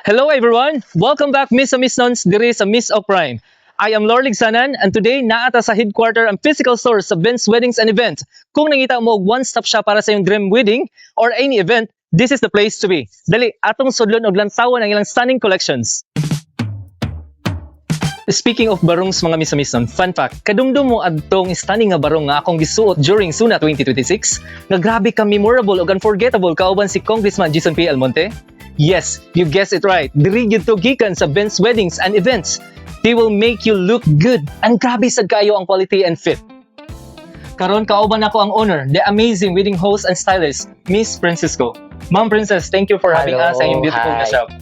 Hello everyone! Welcome back Miss and Miss Nons diri sa Miss of Prime. I am Lord Ligsanan and today naata sa headquarter ang physical store sa Ben's Weddings and Event. Kung nangita mo og one-stop shop para sa iyong dream wedding or any event, this is the place to be. Dali, atong sudlon og lantawan ang ilang stunning collections. Speaking of barongs mga Miss and Miss Nons, fun fact, kadumdum mo adtong stunning nga barong nga akong gisuot during SUNA 2026, nga grabe ka memorable ug unforgettable kauban si Congressman Jason P. Almonte? Yes, you guessed it right. Diri gyud to gikan sa Ben's Weddings and Events. They will make you look good. Ang grabe sad kayo ang quality and fit. Karon kauban ako ang owner, the amazing wedding host and stylist, Miss Francisco. Ma'am Princess, thank you for having us sa inyong beautiful na shop.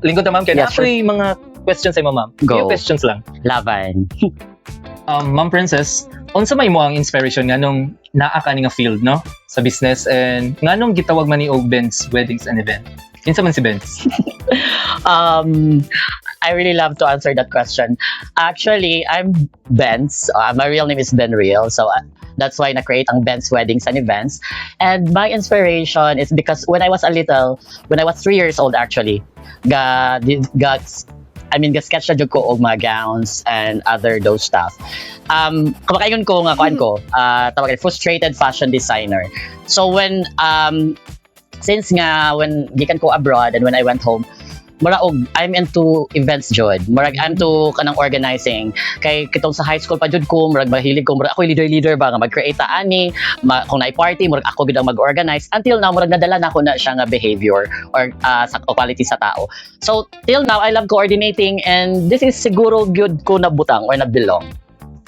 Lingkod na ma'am, kaya Yes, sure. mga questions sa imo ma'am. Go. Few questions lang. Laban. Ma'am Princess, unsa may mo ang inspiration nganong naa ka ni nga field no sa business and nganong gitawag man ni og Ben's Weddings and Event? Kinsa man si Ben's? I really love to answer that question. Actually, I'm Benz. My real name is Ben Real. So that's why na-create ang Ben's Weddings and Events. And my inspiration is because when I was 3 years old actually, sketch na jud ko og mga gowns and other those stuff. Kamakaingon ko nga kuan ko, tawag frustrated fashion designer. So when gikan ko abroad and when I went home, I'm into events jud. I'm to kanang organizing. Kay kitong sa high school pa jud ko, mahilig ko, ako leader ba nga mag-create ani, kung naay party, ako gid ang mag-organize. Until now nadala na ko na siya nga behavior or sa quality sa tao. So till now I love coordinating and this is siguro good ko na butang or na belong.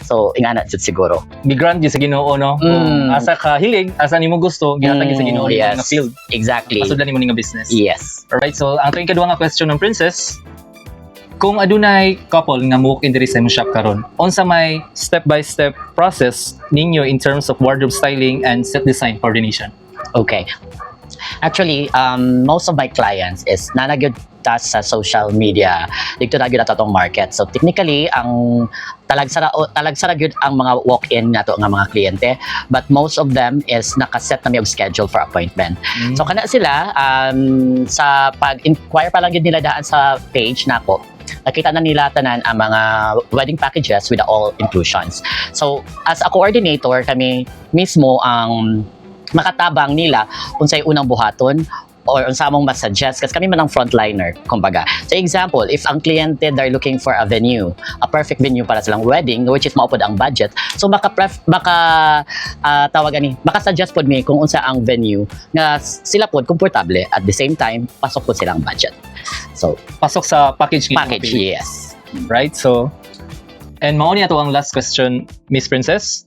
So ingana jud siguro. Migrant gyud sa Ginoo no. Kung asa ka hilig, asa nimo gusto, gihatag gyud sa Ginoo yes. nga field. Exactly. Pasudlan nimo ning business. Yes. Alright, so ang tuwing kaduha nga question ng Princess, kung adunay couple nga mo in diri sa imong shop karon, unsa may step-by-step process ninyo in terms of wardrobe styling and set design coordination? Okay. Actually, most of my clients is nanagyod ta sa social media dito na gyud atong market. So technically ang talagsara gyud ang mga walk-in nato nga mga kliyente, but most of them is nakaset na mi og schedule for appointment. So kana sila sa pag-inquire pa lang gyud nila daan sa page nako, nakita na nila tanan ang mga wedding packages with all inclusions. So as a coordinator, kami mismo ang makatabang nila unsay unang buhaton or unsa among masuggest kasi kami man ang frontliner kumbaga. So example, if ang kliyente they're looking for a venue, a perfect venue para silang wedding which is maupod ang budget, so maka-suggest pod mi kung unsa ang venue nga sila pod komportable at the same time pasok pod silang budget. So Pasok sa package ninyo. package, yes. Right? So and mao ni ato ang last question, Miss Princess.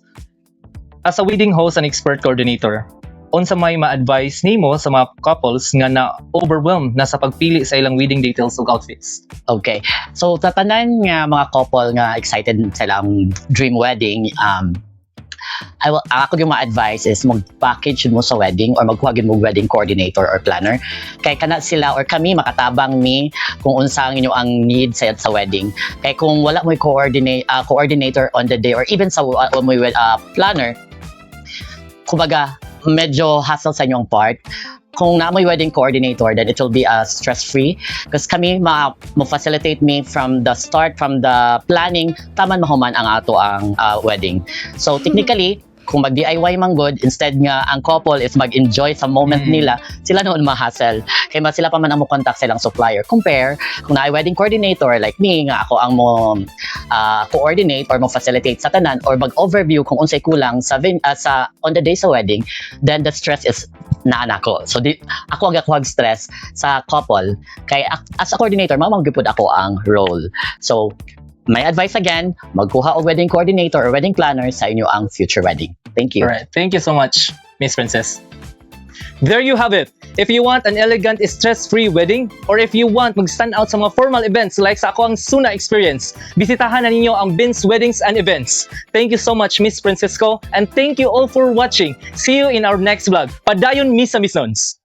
As a wedding host and expert coordinator, unsa may ma-advise nimo sa mga couples nga na-overwhelmed na sa pagpili sa ilang wedding details ug outfits? Okay. So sa tanan nga mga couple nga excited sa ilang dream wedding, ako yung ma-advise is mag-package mo sa wedding or magkuha mo wedding coordinator or planner. Kay kana sila or kami makatabang mi kung unsa ang inyo ang need sa wedding. Kay kung wala mo coordinator on the day or even sa planner, kumbaga medyo hassle sa inyong part. Kung na may wedding coordinator, then it will be stress-free. Because kami, ma-facilitate me from the start, from the planning, taman mahuman ang ato ang wedding. So technically, kung mag-DIY man good, instead nga ang couple is mag-enjoy sa moment nila, sila noon ma-hassle. Kaya sila pa man ang mo-contact silang supplier. Compare, kung na wedding coordinator like me, nga ako ang coordinate or mo-facilitate sa tanan or mag-overview kung unsay kulang on the day sa wedding, then the stress is naanak ko. So ako ang stress sa couple. Kaya as a coordinator, mamagipod ako ang role. So my advice again, magkuha og wedding coordinator or wedding planner sa inyo ang future wedding. Thank you. Alright, thank you so much, Miss Princess. There you have it. If you want an elegant, stress-free wedding, or if you want mag-stand out sa mga formal events like sa ako ang SUNA experience, bisitahan na ninyo ang Ben's Weddings and Events. Thank you so much, Miss Francisco, and thank you all for watching. See you in our next vlog. Padayon, Miss Nons.